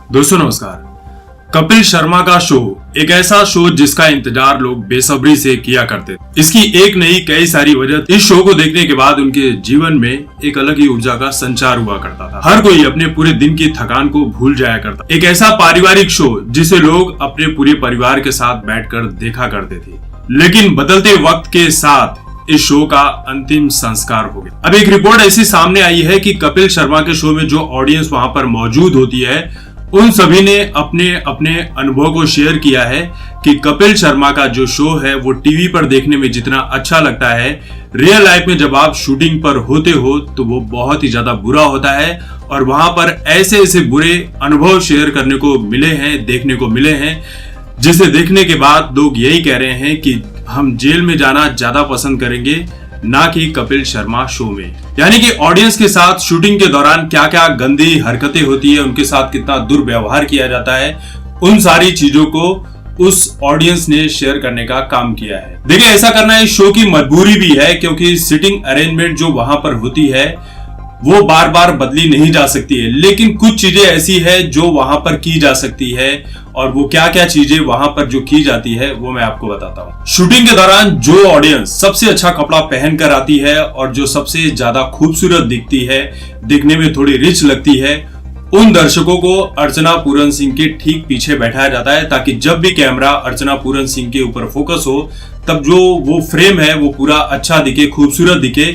दोस्तों नमस्कार। कपिल शर्मा का शो एक ऐसा शो जिसका इंतजार लोग बेसब्री से किया करते थे। इसकी एक नहीं कई सारी वजह। इस शो को देखने के बाद उनके जीवन में एक अलग ही ऊर्जा का संचार हुआ करता था। हर कोई अपने पूरे दिन की थकान को भूल जाया करता। एक ऐसा पारिवारिक शो जिसे लोग अपने पूरे परिवार के साथ बैठकर देखा करते थे। लेकिन बदलते वक्त के साथ इस शो का अंतिम संस्कार हो गया। अब एक रिपोर्ट ऐसी सामने आई है कि कपिल शर्मा के शो में जो ऑडियंस वहां पर मौजूद होती है उन सभी ने अपने अपने अनुभव को शेयर किया है कि कपिल शर्मा का जो शो है वो टीवी पर देखने में जितना अच्छा लगता है, रियल लाइफ में जब आप शूटिंग पर होते हो तो वो बहुत ही ज्यादा बुरा होता है। और वहां पर ऐसे ऐसे बुरे अनुभव शेयर करने को मिले हैं, देखने को मिले हैं, जिसे देखने के बाद लोग यही कह रहे हैं कि हम जेल में जाना ज्यादा पसंद करेंगे ना कि कपिल शर्मा शो में। यानी कि ऑडियंस के साथ शूटिंग के दौरान क्या क्या गंदी हरकतें होती है, उनके साथ कितना दुर्व्यवहार किया जाता है, उन सारी चीजों को उस ऑडियंस ने शेयर करने का काम किया है। देखिए, ऐसा करना इस शो की मजबूरी भी है क्योंकि सिटिंग अरेंजमेंट जो वहां पर होती है वो बार बार बदली नहीं जा सकती है। लेकिन कुछ चीजें ऐसी है जो वहां पर की जा सकती है, और वो क्या क्या चीजें वहां पर जो की जाती है वो मैं आपको बताता हूँ। शूटिंग के दौरान जो ऑडियंस सबसे अच्छा कपड़ा पहनकर आती है और जो सबसे ज्यादा खूबसूरत दिखती है, दिखने में थोड़ी रिच लगती है, उन दर्शकों को अर्चना पूरन सिंह के ठीक पीछे बैठाया जाता है ताकि जब भी कैमरा अर्चना पूरन सिंह के ऊपर फोकस हो तब जो वो फ्रेम है वो पूरा अच्छा दिखे, खूबसूरत दिखे,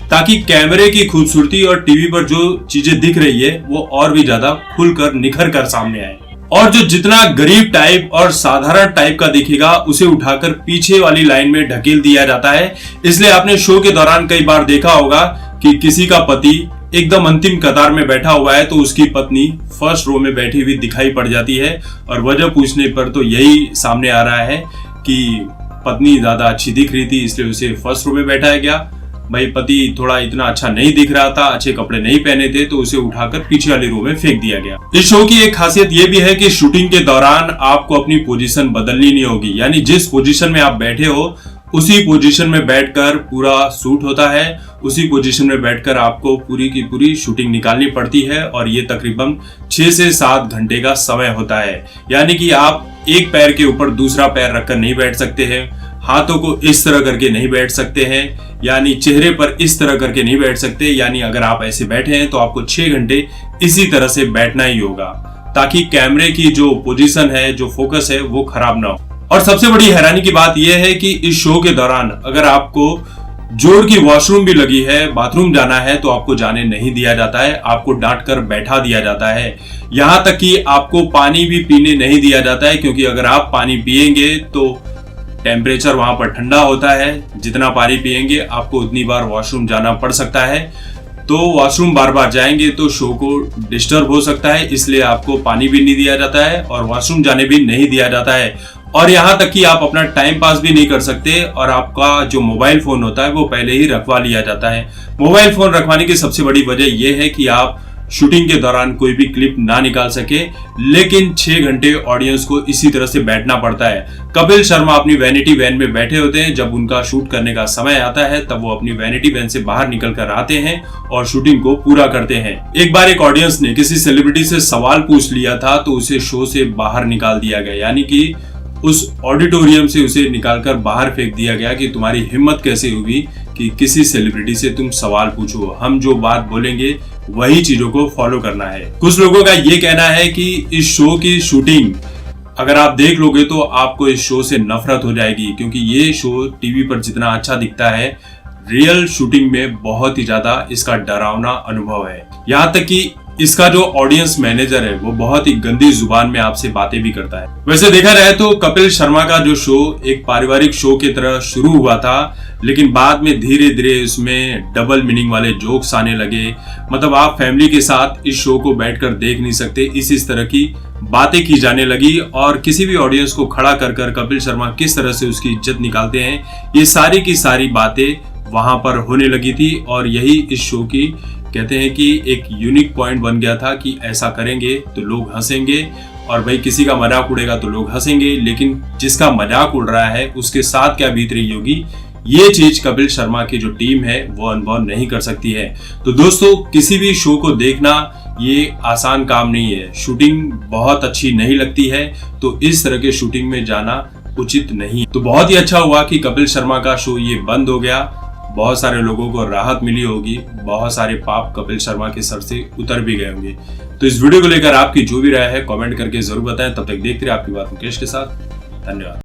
ताकि कैमरे की खूबसूरती और टीवी पर जो चीजें दिख रही है वो और भी ज्यादा खुलकर निखर कर सामने आए। और जो जितना गरीब टाइप और साधारण टाइप का दिखेगा उसे उठाकर पीछे वाली लाइन में ढकेल दिया जाता है। इसलिए आपने शो के दौरान कई बार देखा होगा कि किसी का पति एकदम अंतिम कतार में बैठा हुआ है तो उसकी पत्नी फर्स्ट रो में बैठी हुई दिखाई पड़ जाती है, और वजह पूछने पर तो यही सामने आ रहा है कि पत्नी ज्यादा अच्छी दिख रही थी इसलिए उसे फर्स्ट रो में बैठाया गया। भाई पति थोड़ा इतना अच्छा नहीं दिख रहा था, अच्छे कपड़े नहीं पहने थे तो उसे उठाकर पीछे वाली रो में फेंक दिया गया। इस शो की एक खासियत यह भी है कि शूटिंग के दौरान आपको अपनी पोजीशन बदलनी नहीं होगी। यानी जिस पोजीशन में आप बैठे हो उसी पोजीशन में बैठकर पूरा शूट होता है, उसी पोजीशन में बैठकर आपको पूरी की पूरी शूटिंग निकालनी पड़ती है, और ये तकरीबन 6 से 7 घंटे का समय होता है। यानी कि आप एक पैर के ऊपर दूसरा पैर रखकर नहीं बैठ सकते हैं, हाथों को इस तरह करके नहीं बैठ सकते हैं, यानी चेहरे पर इस तरह करके नहीं बैठ सकते। यानी अगर आप ऐसे बैठे हैं तो आपको 6 घंटे इसी तरह से बैठना ही होगा ताकि कैमरे की जो पोजीशन है, जो फोकस है वो खराब ना हो। और सबसे बड़ी हैरानी की बात यह है कि इस शो के दौरान अगर आपको जोर की वॉशरूम भी लगी है, बाथरूम जाना है, तो आपको जाने नहीं दिया जाता है, आपको डांट कर बैठा दिया जाता है। यहां तक कि आपको पानी भी पीने नहीं दिया जाता है क्योंकि अगर आप पानी पिएंगे तो टेम्परेचर वहां पर ठंडा होता है, जितना पानी पिएंगे आपको उतनी बार वॉशरूम जाना पड़ सकता है। तो वॉशरूम बार बार जाएंगे तो शो को डिस्टर्ब हो सकता है, इसलिए आपको पानी भी नहीं दिया जाता है और वॉशरूम जाने भी नहीं दिया जाता है। और यहाँ तक कि आप अपना टाइम पास भी नहीं कर सकते, और आपका जो मोबाइल फोन होता है वो पहले ही रखवा लिया जाता है। मोबाइल फोन रखवाने की सबसे बड़ी वजह यह है कि आप शूटिंग के दौरान कोई भी क्लिप ना निकाल सके, लेकिन 6 घंटे ऑडियंस को इसी तरह से बैठना पड़ता है। कपिल शर्मा अपनी वैनिटी वैन में बैठे होते हैं, जब उनका शूट करने का समय आता है तब वो अपनी वैनिटी वैन से बाहर निकल कर आते हैं और शूटिंग को पूरा करते हैं। एक बार एक ऑडियंस ने किसी सेलिब्रिटी से सवाल पूछ लिया था तो उसे शो से बाहर निकाल दिया गया, यानी कि उस ऑडिटोरियम से उसे निकालकर बाहर फेंक दिया गया कि तुम्हारी हिम्मत कैसे हुई कि किसी सेलिब्रिटी से तुम सवाल पूछो, हम जो बात बोलेंगे वही चीजों को फॉलो करना है। कुछ लोगों का ये कहना है कि इस शो की शूटिंग अगर आप देख लोगे तो आपको इस शो से नफरत हो जाएगी, क्योंकि ये शो टीवी पर जितना अच्छा दिखता है रियल शूटिंग में बहुत ही ज्यादा इसका डरावना अनुभव है। यहाँ तक कि इसका जो ऑडियंस मैनेजर है वो बहुत ही गंदी जुबान में आपसे बातें भी करता है। वैसे देखा जाए तो कपिल शर्मा का जो शो एक पारिवारिक शो की तरह शुरू हुआ था, लेकिन बाद में धीरे धीरे इसमें डबल मीनिंग वाले जोक्स आने लगे। मतलब आप फैमिली के साथ इस शो को बैठकर देख नहीं सकते, इस तरह की बातें की जाने लगी, और किसी भी ऑडियंस को खड़ा कर कर कपिल शर्मा किस तरह से उसकी इज्जत निकालते हैं, ये सारी की सारी बातें वहां पर होने लगी थी। और यही इस शो की कहते हैं कि एक यूनिक पॉइंट बन गया था कि ऐसा करेंगे तो लोग हंसेंगे, और भाई किसी का मजाक उड़ेगा तो लोग हंसेंगे, लेकिन जिसका मजाक उड़ रहा है उसके साथ क्या बीत रही होगी ये चीज कपिल शर्मा की जो टीम है वो अनुभव नहीं कर सकती है। तो दोस्तों, किसी भी शो को देखना ये आसान काम नहीं है, शूटिंग बहुत अच्छी नहीं लगती है, तो इस तरह के शूटिंग में जाना उचित नहीं। तो बहुत ही अच्छा हुआ कि कपिल शर्मा का शो ये बंद हो गया, बहुत सारे लोगों को राहत मिली होगी, बहुत सारे पाप कपिल शर्मा के सर से उतर भी गए होंगे। तो इस वीडियो को लेकर आपकी जो भी राय है कमेंट करके जरूर बताएं। तब तक देखते रहिए आपकी बात मुकेश के साथ। धन्यवाद।